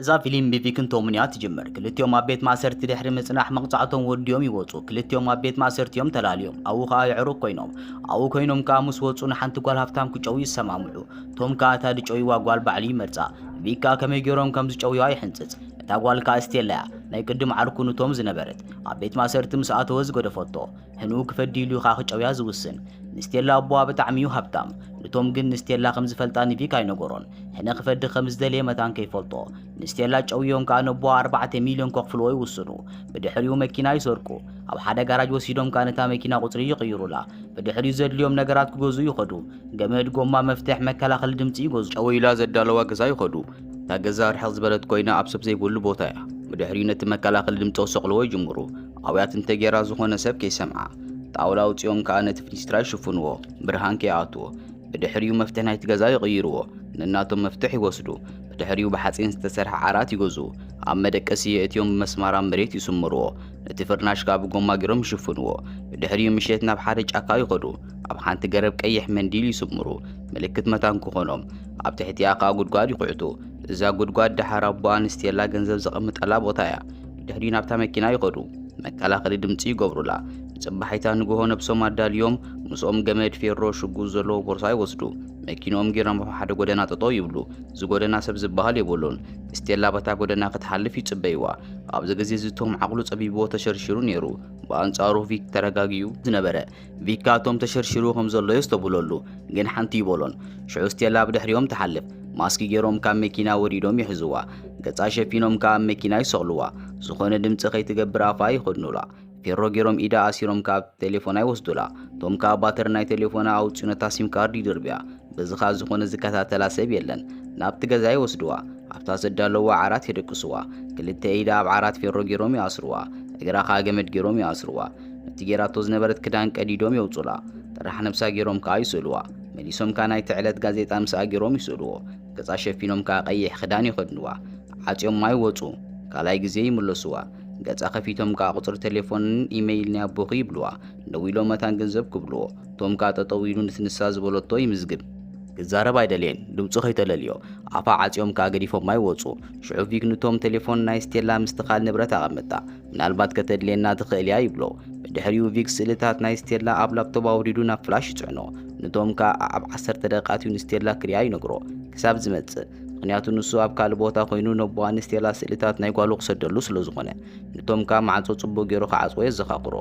إذا فيلم بيفيكن تومنيات تجمر كلتيوم أبيت ما سرت دحر مصنع مقطعتهم وديوم يوصو كلتيوم أبيت ما سرت يوم تلاليوم أو خا يعرو كوينوم أو كوينوم كاموس وصون حنت قال هفتام كجوي سمامعو توم كاتا دجوي واقوال بعلي مرزا بيكا كمي جيروم كمز جوي هاي حنصص تاقوال كاستيلا ናይ ቅድም ዓርኩኑ ቶም ዝነበረት ኣብ ቤት ማሰርት ምስ ኣተወ ዝገደፈቶ ህኑ ክፈዲሉ ኻኽ ጨውያ ዝውስን ንስቴላ ኣቦ ብጣዕሚ እዩ ሃብታም ንቶም ግን ንስቴላ ከም ዝፈልጣ ንቪክ ኣይነገሮን ህነ ክፈዲ ከም ዝደልየ መታን ከይፈልጦ ንስቴላ ጨውዮም ከዓ ነቦ 4 ሚልዮን ከኽፍልዎ ይውስኑ ብድሕሪኡ መኪና ይሰርቁ ኣብ ሓደ ጋራጅ ወሲዶም ከዓ ነታ መኪና ቁፅሪ ይቕይሩላ ብድሕሪኡ ዘድልዮም ነገራት ክገዙ ይኸዱ ገመድ ጎማ መፍትሕ መከላኸሊ ድምፂ ይገዙ ጨውይላ ዘዳለዋ ገዛ ይኸዱ تا جزار حظ بلد كوينا أبسط زي كل بوتايا بدحرينة مكلا خلدم توسقلوا يجمرو أويات انتجرا زخون سب كي سمعة تعاولوا تيوم كانت في نسترا يشوفونوا برهان كي عاتو بدحريو مفتاح يتجزا يغيروا لأناتو مفتاح يوصلوا بدحريو بحثين استسرح عارات يجوزوا عم دكسي اتيوم مسمارا مريت يسمروا نتفرناش كاب قوم ماجرم يشوفونوا بدحريو مشيتنا بحارج أكاي غدو أب حان تجرب كيح منديل يسمروا ملكة متان كخونهم أب تحتي أقا قد يقعدوا إذا قد دحر أبوان استيلا جنزب زقمت على بوتايا بدحريو نبتا مكينا يغدو مكالا خلدم تي قبرولا صباحيتا نغو نبسوم عدا اليوم مسوم جمد فيرو شغو زلو بورساي وسدو مكينوم جيران بحد غدنا تطو يبلو زغدنا سب زبحال يبولون استيلا بتا غدنا كتحلف يصبيوا ابز غزي زتوم عقلو صبيبو تشرشرو نيرو بانصارو فيك ترغاغيو زنبره فيكاتوم تشرشرو هم زلو يستبولولو جن حنتي بولون شو استيلا بدحريوم تحلف ماسكي جيروم كام مكينا وريدوم يحزوا غصا شفينوم كام مكينا يسقلوا زخونه دمص خيتغبر افاي خدنولا فيرو جيروم إيدا أسيروم كاب تليفونا يوصدولا توم كاب باترناي تليفونا أو تشونا سيم كارد يدربيا بزخا زخون زكاة تلاسيب يلن نابت غزا يوصدوا أفتا سدالوا عارات يدكسوا كلت إيدا بعارات فيرو جيروم ياسروا اغرا خاجمد جيروم ياسروا تيجيرا توز نبرت كدان قديدوم يوصلا ترح نفسا جيروم كاي سلوا مليسوم كاناي تعلت غازيطا مسا جيروم يسلوا غصا شفينوم كا قيح خدان يخدنوا عاطيوم ماي وصو كالاي غزي يملسوا ገጻ ከፊቶም ካ ቁጥር ቴሌፎን ኢሜይል ንያቦኺ ይብልዋ ደዊሎ መታን ገንዘብ ክብልዎ ቶም ካ ተጠዊሉ ንስንሳ ዝበለቶ ይምዝግብ ግዛረብ አይደለን ድምፁ ኸይተለልዮ አፋ ዓጽዮም ካ ገዲፎም ማይወጹ ሽዑፊክ ንቶም ቴሌፎን ናይ ስቴላ ምስትኻል ንብረት አቀመጣ ምናልባት ከተድለና ትኽእልያ ይብሎ በድሕሪው ቪክ ስልታት ናይ ስቴላ ኣብ ላፕቶፕ አውሪዱ ናብ ፍላሽ ይጽዕኖ ንቶም ካ ኣብ 10 ደቂቃት ስቴላ ክሪያ ይነግሮ ክሳብ ዝመጽእ ምክንያቱ ንሱ ኣብ ካል ቦታ ኮይኑ ነቦ አንስቴላ ስልታት ናይ ጓሉ ክሰደሉ ስለዝኾነ ንቶም ካ ማዕጾ ጽቡቅ ገይሩ ከዓጽዎ የዘኻኽሮ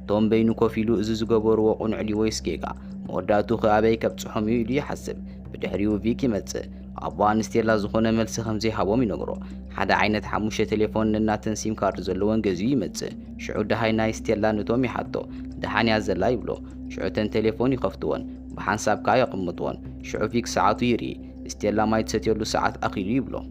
ቶም በይኑ ኮፊሉ እዚ ዝገበርዎ ቁንዕ ዲ ወይስ ጌጋ መወዳቱ ከአበይ ከብጽሖም ኢሉ ይሓስብ ብድሕሪው ቪክ ይመጽእ አቦ አንስቴላ ዝኾነ መልሲ ከምዚ ሃቦም ይነግሮ ሓደ ዓይነት ሓሙሽተ ቴሌፎን እናተን ሲም ካርድ ዘለዎን ገዝዩ ይመጽእ ሽዑ ደሃይ ናይ ስቴላ ንቶም ይሓቶ ደሃንያ ዘላ ይብሎ ሽዑተን ቴሌፎን ይኸፍትዎን ብሓንሳብ ካ ይቕምጥዎን ሽዑ ቪክ ሰዓቱ ይርኢ استيلا ماي تسيتيلو ساعات أخيري بلو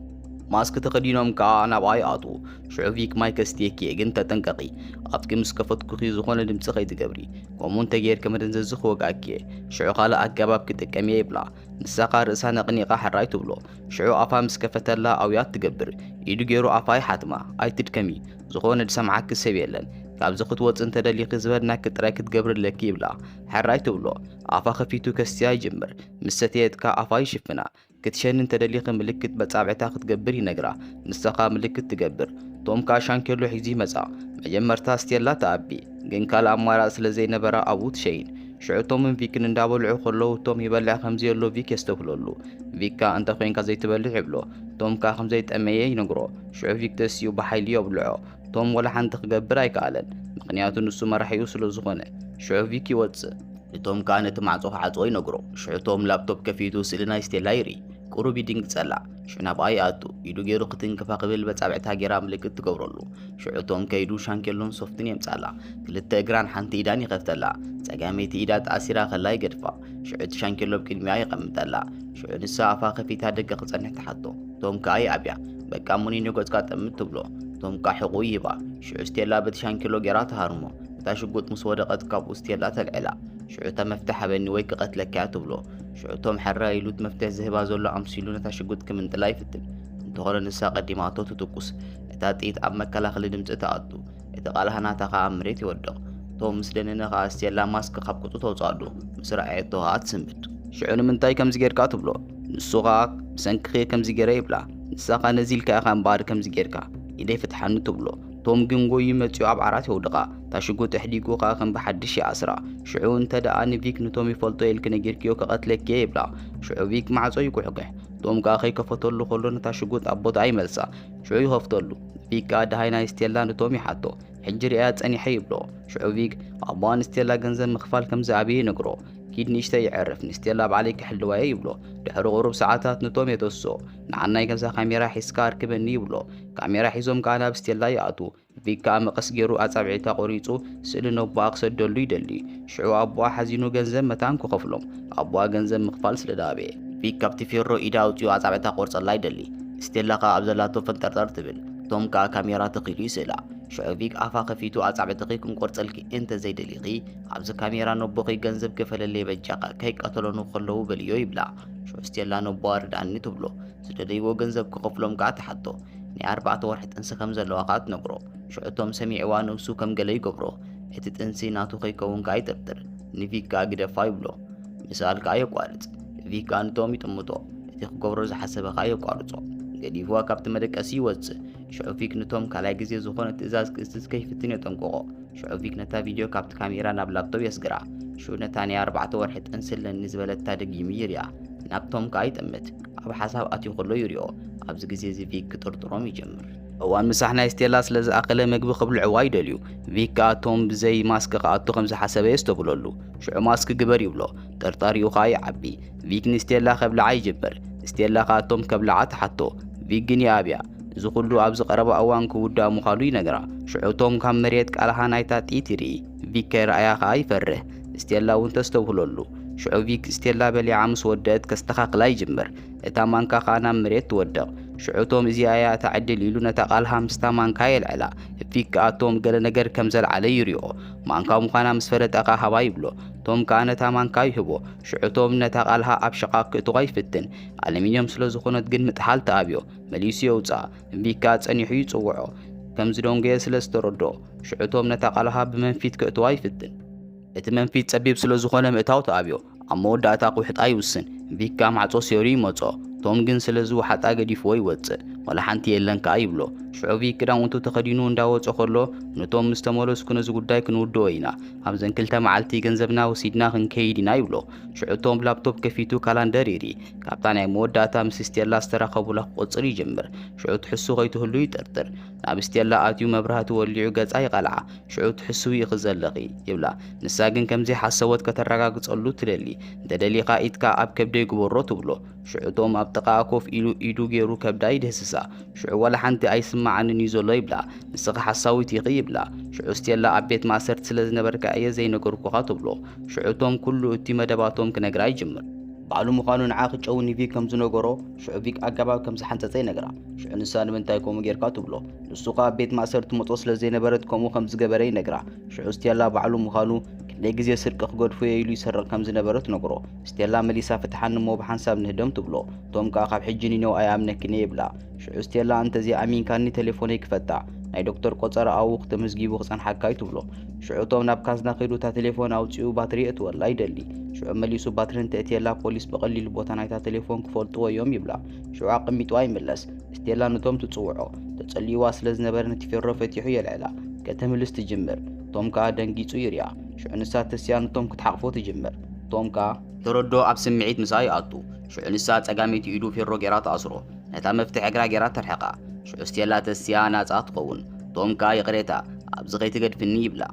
ماسك تخدينهم كأنا باي آتو شعوفيك ماي كستيكي جنت تنققي أفكي مسكفت كخي زخون لمسخي تقبري ومون تغير كمرن زخو قاكي شعو خالا أقباب كتكامي يبلا نساقا رسانا قنيقا حرايتو بلو شعو أفا مسكفت الله أو يات تقبر يدو جيرو أفاي حاتما أي تتكامي زخون لسامعك السبيلن كابز خطوات انت دلي قزبرنا كتراك تقبر لك يبلا حرايتو بلو أفا خفيتو كستياي جمبر مستيت كا أفاي شفنا كتشن انت دليق ملكت بتصابعتا تقبر ينقرا نسقا ملكت تقبر توم كاشان كيلو حيزي مزا مجمرتا ستيلا تابي جن كالا امارا سلزي نبرا ابوت شين شعوتهم من فيك ندابلعو خلو توم يبلع خمزي لو فيك يستفلولو فيكا انت خوين كا زي تبلع بلو توم كا خمزي تأميي ينقرو شعو فيك تسيو بحيلي يبلعو توم ولا حان تقبر اي كالن مقنياتو نسو مرح يوصلو زغونه شعو فيك يوصل لتوم كانت معصوح عصو ينقرو شعوتهم لابتوب كفيتو سلنا يستيلايري قروبي دينك تسلا شنا باي اتو يدو غيرو قتن كفا قبل بصابعتا غيرا ملكت تقبرلو شعوتهم كيدو شانكلون سوفتن يمصالا كلتا اغران حنت ايدان يخفتلا صقاميت ايدات اسيرا خلاي قدفا شعوت شانكلو بقدميا يقمطلا شعوت السافا خفيتا دق قصنح تحطو توم كاي ابيا بقا موني نيغوت قاتمت بلو توم كا حقو يبا شعوستيلا بتشانكلو غيرا تهارمو تاشقوت مسودقت كاب استيلا تلعلا شعوتا مفتاح بني ويك قتلك كاتبلو شعوتهم حرا يلوت مفتاح زهبا زولا امسيلو نتاشقوت كمن طلاي فتن انتهول النسا قديماتو تتقص اتاتيت اب مكلا خلي دمص تاعدو اتقالها تاقا امريت يودق توم مسدننا قاستيلا ماسك خبقطو توصادو مسرعيتو هات سمبت شعون منتاي كم زغير كاتبلو نسوغا سنكخي كم زغير يبلا ንሳኻ ነዚልካ ኢኻ እምበር ከምዚ ጌርካ ኢደይ ፍትሓኒ ትብሎ ቶም ግን ጎይ መፂኡ ኣብ ዓራት የውድቓ ታሽጉጥ ሕዲጉ ኸ ከም ብሓድሽ ይኣስራ ሽዑ እንተ ደኣ ንቪክ ንቶም ይፈልጦ ኢልክ ነጊርክዮ ከቐትለኪ ይብላ ሽዑ ቪክ ማዕጾ ይኩሕኩሕ ቶም ከ ኸይከፈተሉ ከሎ ነታ ሽጉጥ ኣብ ቦታ ይመልሳ ሽዑ ይኸፍተሉ ቪክ ከ ደሃይ ናይ ስቴላ ንቶም ይሓቶ ሕጂ ሪኣ ጸኒሐ ይብሎ ሽዑ ቪክ ኣባ ንስቴላ ገንዘብ ምኽፋል ከምዚ ኣብየ ነግሮ ኪድ ንሽተይ ይዕርፍ ንስቴላ ባዕለይ ክሕልዋየ ይብሎ ድሕሪ ቁሩብ ሰዓታት ነቶም የተወሶ ንዓናይ ገዛ ካሜራ ሒዝካ እርክበኒ ይብሎ ካሜራ ሒዞም ከ ናብ ስቴላ ይኣቱ ቪክ ከ መቐስ ገይሩ ኣጻብዒታ ቆሪጹ ስእሊ ነቦኣ ክሰደሉ ይደሊ ሽዑ ኣቦኣ ሓዚኑ ገንዘብ መታን ክኸፍሎም ኣቦኣ ገንዘብ ምኽፋል ስለዳበየ ቪክ ካብቲ ፌሮ ኢዳ ኣውፂኡ ኣጻብዒታ ቆርጸላ ይደሊ ስቴላ ከ ኣብ ዘላቶ ፈንጠርጠር ትብል ቶም ከ ካሜራ ተኺሉ ይስእላ ሽዑ ቪክ ኣፋ ከፊቱ ኣጻብዕትኺ ክንቆርጸልኪ እንተ ዘይደሊኺ ኣብዚ ካሜራ ነቦኺ ገንዘብ ከፈለለይ በጃኻ ከይቀተሎኑ ከለዉ በልዮ ይብላ ሽዑ ስቴላ ነቦኣ ርዳእኒ ትብሎ ዝደለይዎ ገንዘብ ክኸፍሎም ከ ተሓቶ ናይ 4 ወርሒ ጥንሲ ከም ዘለዋ ከ ትነግሮ ሽዑ ቶም ሰሚዕዋ ነብሱ ከም ገለ ይገብሮ እቲ ጥንሲ ናቱ ከይከውን ከ ይጥርጥር ንቪክ ከ ግደፋ ይብሎ ምሳል ከ የቋርጽ ቪክ ከ ነቶም ይጥምቶ እቲ ክገብሮ ዝሓሰበ ከ የቋርጾ ገዲፍዋ ካብቲ መደቀሲ ይወፅእ ሽዑ ቪክ ነቶም ካልኣይ ግዜ ዝኾነ ትእዛዝ ክእዝዝ ከይፍትን የጠንቅቖ ሽዑ ቪክ ነታ ቪድዮ ካብቲ ካሜራ ናብ ላፕቶፕ የስግራ ሽዑ ነታ ናይ 4 ወርሒ ጥንሲ ኣለኒ ዝበለታ ደጊሙ ይርያ ናብቶም ከ ይጥምት ኣብ ሓሳብ ኣትዩ ከሎ ይርዮ ኣብዚ ግዜ እዚ ቪክ ክጥርጥሮም ይጀምር እዋን ምሳሕ ናይ ስቴላ ስለ ዝኣኸለ ምግቢ ክብልዕዋ ይደልዩ ቪክ ከ ቶም ብዘይ ማስክ ከኣቱ ከም ዝሓሰበ የስተብለሉ ሽዑ ማስክ ግበር ይብሎ ጠርጣሪኡ ከ ይዓቢ ቪክ ንስቴላ ከብልዓ ይጅምር ስቴላ ከ ቶም ከብልዓ ተሓቶ ቪክ ግን ይኣብያ እዚ ኩሉ ኣብ ዝቐረበ እዋን ክውዳእ ምዃኑ ይነግራ ሽዑ ቶም ካብ መሬት ቃልሃ ናይታ ጢት ይርኢ ቪክ ከይረኣያ ከ ይፈርህ ስቴላ እውን ተስተውህለሉ ሽዑ ቪክ ስቴላ በሊዓ ምስ ወደአት ከስተኻኽላ ይጅምር እታ ማንካ ከ ናብ መሬት ትወድቕ ሽዑ ቶም እዚኣ እያ ተዓድል ኢሉ ነታ ቃልሃ ምስታ ማንካ የልዕላ ቪክ ከ ቶም ገለ ነገር ከም ዘልዓለ ይርኦ ማንካ ምዃና ምስ ፈለጠ ከ ሃባ ይብሎ ቶም ከ ነታ ማንካ ይህቦ ሽዑ ቶም ነታ ቃልሃ ኣብ ሸቓቕ ክእትዋ ይፍትን ኣሉሚንዮም ስለ ዝኾነት ግን ምጥሓል ተኣብዮ መሊሱ የውፅኣ ቪክ ከ ጸኒሑ ይጽውዖ ከምዚ ዶንገየ ስለ ዝተረድኦ ሽዑ ቶም ነታ ቃልሃ ብመንፊት ክእትዋ ይፍትን እቲ መንፊት ጸቢብ ስለ ዝኾነ ምእታው ተኣብዮ ኣብ መወዳእታ ቁሕጣ ይውስን ቪክ ከ ማዕጾ ሰይሩ ይመጾ ቶም ግን ስለዚ ውሓጣ ገዲፍዎ ይወፅእ ወላ ሓንቲ የለን ከ ይብሎ ሽዑ ቪክ ክዳውንቱ ተኸዲኑ እንዳወጾ ከሎ ነቶም ምስ ተመለስኩ ነዚ ጉዳይ ክንውድኦ ኢና ኣብዘን 2 መዓልቲ ገንዘብና ወሲድና ክንከይድ ኢና ይብሎ ሽዑ ቶም ላፕቶፕ ከፊቱ ካላንደር ይርኢ ካብታ ናይ መወዳእታ ምስ ስቴላ ዝተራኸቡላ ክቆፅር ይጅምር ሽዑ ትሕሱ ከይትህሉ ይጠርጥር ናብ ስቴላ ኣትዩ መብራህቲ ወሊዑ ገጻ ይቐልዓ ሽዑ ትሕሱ ይኽዘለኺ ይብላ ንሳ ግን ከምዚ ሓሰቦት ከተረጋግጸሉ ትደሊ እንተደሊኻ ኢትካ ኣብ ከብደይ ግበሮ ትብሎ ሽዑ ቶም ኣብ ጥቓ ኮፍ ኢሉ ኢዱ ገይሩ ከብዳ ይድህስሳ ሽዑ ወላ ሓንቲ ኣይስማዓንን እዩ ዘሎ ይብላ ንስኻ ሓሳዊት ኢኺ ይብላ ሽዑ ስቴላ ኣብ ቤት ማእሰርቲ ስለ ዝነበርካ እየ ዘይነገርኩኻ ትብሎ ሽዑ ቶም ኩሉ እቲ መደባቶም ክነግራ ይጅምር ባዕሉ ምዃኑ ንዓ ክጨውኒ ቪክ ከም ዝነገሮ ሽዑ ቪክ ኣገባብ ከም ዝሓንፀፀ ይነግራ ሽዑ ንሳ ንምንታይ ከምኡ ጌርካ ትብሎ ንሱ ከ ኣብ ቤት ማእሰርቲ መጦ ስለ ዘይነበረት ከምኡ ከም ዝገበረ ይነግራ ሽዑ ስቴላ ባዕሉ ምዃኑ ክንደይ ግዜ ስርቂ ክገድፎ ኢሉ ይሰርቕ ከም ዝነበረ ትነግሮ ስቴላ መሊሳ ፍትሓኒ እሞ ብሓንሳብ ንህደም ትብሎ ቶም ከ ካብ ሕጂ ንነው ኣያምነክኒ ይብላ ሽዑ ስቴላ እንተዚ ኣሚንካኒ ቴሌፎነይ ክፈታዕ ናይ ዶክተር ቆፀረ ኣውኽ ተመዝጊቡ ክጸንሓካይ ትብሎ ሽዑ ቶም ናብ ካዝና ኸይዱ እታ ቴሌፎን ኣውፂኡ ባትሪ እትወላ ይደሊ ሽዑ መሊሱ ባትሪ እንተእትየላ ፖሊስ በቐሊሉ ቦታ ናይታ ቴሌፎን ክፈልጥዎ እዮም ይብላ ሽዑ ኣቐሚጥዋ ይምለስ ስቴላ ነቶም ትጽውዖ ተጸሊዋ ስለ ዝነበረ ነቲ ፌሮ ፈቲሑ የልዕላ ከተምልስ ትጅምር ቶም ከ ደንጊጹ ይርያ ሽዑ ንሳ ተስያ ነቶም ክትሓቕፎ ትጅምር ቶም ከ ተረዶ ኣብ ስምዒት ምሳ ይኣቱ ሽዑ ንሳ ጸጋሚት ኢዱ ፌሮ ጌራ ተኣስሮ ነታ መፍትሕ እግራ ጌራ ተርሕቓ ሽዑ ስቴላ ተስያ ናጻ ትኸውን ቶም ከ ይቕሬታ ኣብዚ ከይትገድፍኒ ይብላ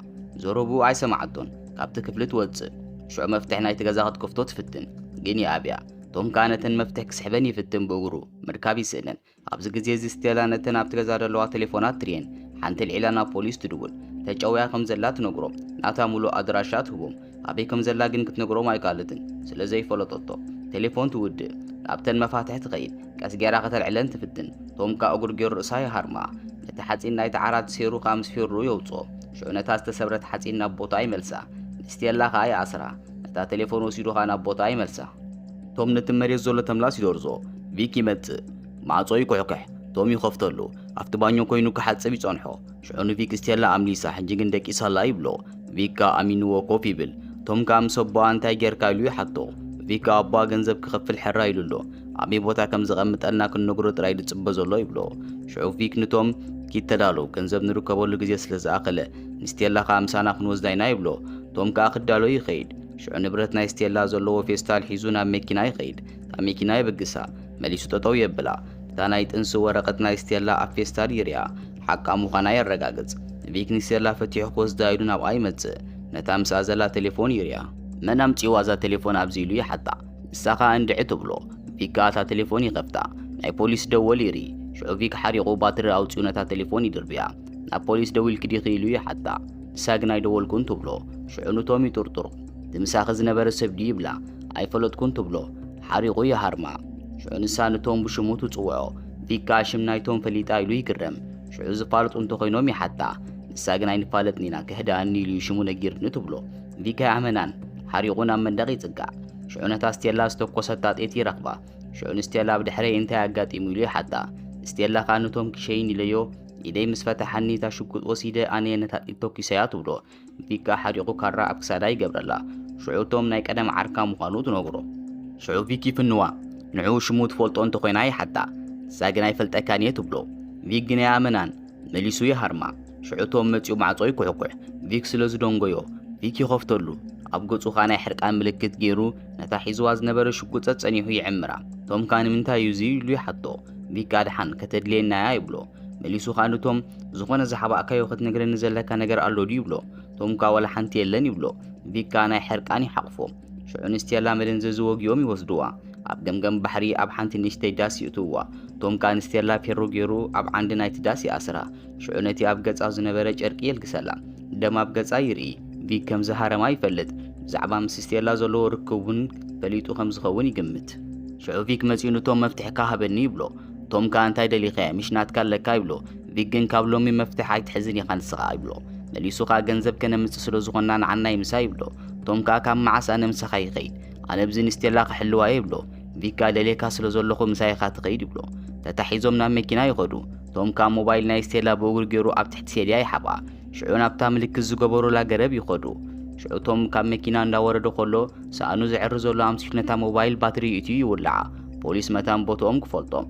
ዘረቡ ኣይሰማዓቶን ካብቲ ክፍሊ ትወፅእ ሽዑ መፍትሕ ናይቲ ገዛ ክትከፍቶ ትፍትን ግን ይኣብያ ቶም ከ ነተን መፍትሕ ክስሕበን ይፍትን ብእግሩ ምርካብ ይስእንን ኣብዚ ግዜ እዚ ስቴላ ነተን ኣብቲ ገዛ ዘለዋ ቴሌፎናት ትርየን ሓንቲ ልዒላ ናብ ፖሊስ ትድውል ተጨውያ ከም ዘላ ትነግሮም ናታ ሙሉእ ኣድራሻ ትህቦም ኣበይ ከም ዘላ ግን ክትነግሮም ኣይካልትን ስለዘይፈለጠቶ ቴሌፎን ትውድእ ናብተን መፋትሕ ትኸይድ ቀስ ጌራ ከተልዕለን ትፍትን ቶም ከ እግር ገይሩ ርእሳ ይሃርማ ነቲ ሓፂን ናይቲ ዓራት ሰይሩ ከ ምስ ፌሩ የውፅኦ ሽዑ ነታ ዝተሰብረት ሓፂን ናብ ቦታ ይመልሳ ንስቴላ ከ ይኣስራ ነታ ቴሌፎን ወሲዱ ከ ናብ ቦታ ይመልሳ ቶም ነቲ መሬት ዘሎ ተምላስ ይደርዞ ቪክ ይመጽእ ማዕጾ ይኩሕኩሕ ቶም ይኸፍተሉ ኣብቲ ባኞ ኮይኑ ክሓጽብ ይጸንሖ ሽዑ ንቪክ ስቴላ ኣምሊሳ ሕጂ ግን ደቂሳላ ይብሎ ቪክ ከ ኣሚንዎ ኮፍ ይብል ቶም ከ ምስ ኣቦኣ እንታይ ጌርካ ኢሉ ይሓቶ ቪክ ኣቦኣ ገንዘብ ክኸፍል ሕራ ኢሉሎ أبي بوتا كم زغمتلنا كنقرو تراي دصب زلو يبلو شعو فيك نتوم كيتدالو كنزب نركبو لغزي سلازاقله نستيلا خامسانا كنوزداينا يبلو توم كاخدالو يخيد شعو نبرتنا يستيلا زلو فيستال حيزونا ميكينا يخيد تا ميكينا يبقسا مليسو تطو يبلا تانا يتنسو ورقتنا يستيلا أفيستال يريا حقا مخانا يرقاقز فيك نستيلا فتيح قوز دايدون أو أي متس نتا مسازلا تليفون يريا منام تيوازا تليفون أبزيلو يحطا الساقا اندعي تبلو فيك آتا تليفون يغفتا ناي بوليس دول يري شعو فيك حريقو باتر أو تيونتا تليفون يدربيا نا بوليس دول كدي خيلو يحطا ساقنا يدول كنتو بلو شعو نتومي ترطرق تمساخز نبر سبدي بلا أي فلوت كنتو بلو حريقو يهارما شعو نسان توم بشموتو تسوعو فيك كاشم نايتوم فليتا يلو يكرم شعو زفالت انتو خينومي حتى ساقنا ينفالت نينا كهداني ليشمو نجير نتبلو فيك عمنان حريقونا من دقي تقع شعو نتا استيلا ستوكو ستات ايتي رقبا شعو نستيلا بدحري انتا اقات ايمولي حتى استيلا خانتوم كشيني ليو إلي مسفتحني تشكل وسيدة أني نتاتيتو كيسياتو بلو فيكا حريقو كارا أبكساداي قبرلا شعو توم نايك أدام عركا مقالوت نغرو شعو فيكي في النوا نعو شموت فولتون تخيناي حتى ساقناي فلتأكانيتو بلو فيك جنيا أمنان مليسو يهارما شعو توم متيو معطوي كحقوح فيك سلوز دونغيو فيكي خفتلو أبقوتو خاناي حرقان ملكت جيرو نتا حيزواز نبر شكوتات سنيهو يعمرا توم كان منتا يوزي لو يحطو فيكا دحان كتدلينا يبلو مليسو خانتهم زخونه زحبا كايو خت نغر نزلك نغر الله ديبلو توم كا ولا حنتي يلن يبلو فيكا حرقاني حقفو شعون استيلا مدن زوج يومي وسدوا اب جمجم بحري اب حنتي نشتي داسي توا توم كان استيلا فيرو غيرو اب عندنا يتداسي اسرا شعونتي اب غصا زنبره چرق يلكسلا دم اب غصا يري فيكم زهره ما يفلت زعبا مستيلا زلو ركبون فليتو خمس خون يقمت شعو فيك مسينو توم مفتح كهبني يبلو توم كان تاي دليخه مش ناتكال لكايبلو فيجن كابلو مي مفتاح يتحزني خان سقايبلو مليسو قا ገንዘብ ከነ ምትስሎ ዝኮናን ዓና ይምሳይብሎ ቶም ካ ካብ ማዓስ ኣነ ምሳኸይ ይኸይድ ኣነ ብዝን استيلا ክሕልዋ ይብሎ ቪካ ደሌካ ስለ ዘለኹ ምሳይኻ ትኸይድ ይብሎ ተታሒዞም ናብ መኪና ይኸዱ ቶም ካ ሞባይል ናይ استيلا በእግሩ ገይሩ ኣብ ትሕቲ ሰድያ ይሓባ ሽዑ ናብታ ምልክት ዝገበሩላ ገረብ ይኸዱ ሽዑ ቶም ካብ መኪና እንዳወረደ ከሎ ሰኣኑ ዝዕር ዘሎ ኣምሲልነታ ሞባይል ባትሪ እዩ ይውልዓ ፖሊስ መታን ቦቶኦም ክፈልጦም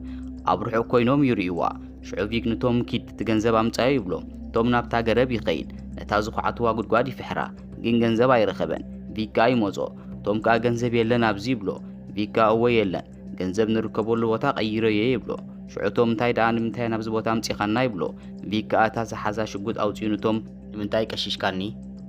ኣብ ርሑቕ ኮይኖም ይርእይዋ ሽዑ ቪክ ነቶም ኪድ ትገንዘብ ኣምጻዩ ይብሎ ቶም ናብታ ገረብ ይኸይድ ነታ ዝኹዓትዋ ጉድጓድ ይፍሕራ ግን ገንዘብ ኣይረኸበን ቪካ ይሞጾ ቶም ካ ገንዘብ የለን ኣብዚ ይብሎ ቪካ እወ የለን ገንዘብ ንርከበሉ ቦታ ቀይረየ ይብሎ ሽዑ ቶም እንታይ ደኣ ንምንታይ ናብዚ ቦታ ኣምጺኻና ይብሎ ቪካ እታ ዝሓዛ ሽጉጥ ኣውፂኡ ነቶም ንምንታይ ቀሽሽካኒ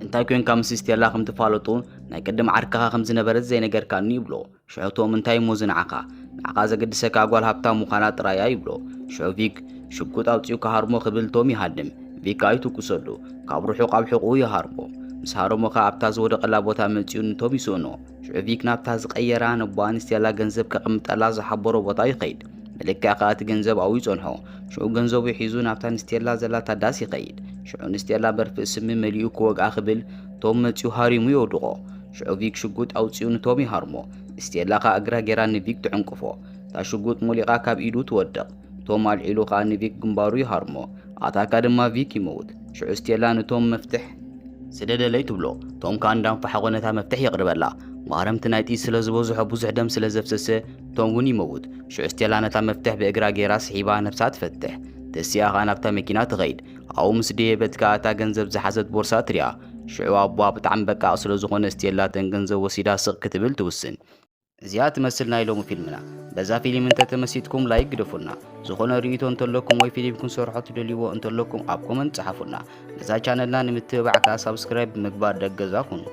እንታይ ኮንካ ምስ استيلا ከም ትፋለጡ ናይ ቀደም ዓርካኻ ከም ዝነበረት ዘይነገርካኒ ይብሎ ሽዑ ቶም እንታይ ሞዝንዓኻ ንዓኻ ዘገድሰካ ጓል ሃብታም ምዃና ጥራያ ይብሎ ሽዑ ቪክ ሽጉጥ ኣውፂኡ ካሃርሞ ክብል ቶም ይሃድም ቪካ ይትኩሰሉ ካብ ርሑቕ ኣብ ሕቑኡ ይሃርሞ ምስ ሃርሞኻ ኣብታ ዝወደቐላ ቦታ መፂኡ ነቶም ይስእኖ ሽዑ ቪክ ናብታ ዝቐየራ ነቦኣ استيلا ገንዘብ ከቕምጠላ ዝሓበሮ ቦታ ይኸይድ ملكا قات ገንዘብ ኣው ይጾንሖ ሽዑ ገንዘቡ ሒዙ ናብታ استيلا ዘላ ታዳስ ይኸይድ ሽዑ استيلا በርፍ ስም መሊኡ ክወግኣ ክብል ቶም መፂኡ ሃሪሙ ይወድቆ ሽዑ ቪክ ሽጉጥ ኣውፂኡ ነቶም ይሃርሞ استيلا ካ እግራ ጌራ ንቪክ ትዕንቅፎ ታ ሽጉጥ ሙሊቓ ካብ ኢዱ ትወድቕ ቶም ኣልዒሉ ካ ንቪክ ግንባሩ ይሃርሞ ኣታካ ድማ ቪክ ይመውት ሽዑ استيلا ነቶም መፍትሕ ስደደለይ ትብሎ ቶም ካ እንዳንፋሕ ቆነታ መፍትሕ ይቅርበላ ማረምቲ ናይቲ ስለ ዝበዝሖ ብዙሕ ደም ስለ ዘፍሰሰ ቶም እውን ይመውት ሽዑ استيلا ነታ መፍትሕ ብእግራ ጌራ ስሒባ ነፍሳ ትፈትሕ ተስያ ካ ናብታ መኪና ትኸይድ ኣው ምስ ደየበትካ እታ ገንዘብ ዝሓዘት ቦርሳ ትሪኣ ሽዑ ኣቦ ብጣዕሚ በቃ ስለ ዝኾነ استيلا ተን ገንዘብ ወሲዳ ስቕ ክትብል ትውስን እዚኣ ትመስል ናይ ሎሚ ፊልምና በዛ ፊልም እንተተመሲትኩም ላይክ ግደፉና ዝኾነ ሪኢቶ እንተለኩም ወይ ፊልም ክንሰርሖ ትደልይዎ እንተለኩም ኣብ ኮመንት ጻሓፉና ነዛ ቻነልና ንምትብባዕካ ሰብስክራይብ ምግባር ደገዛ ኩኑ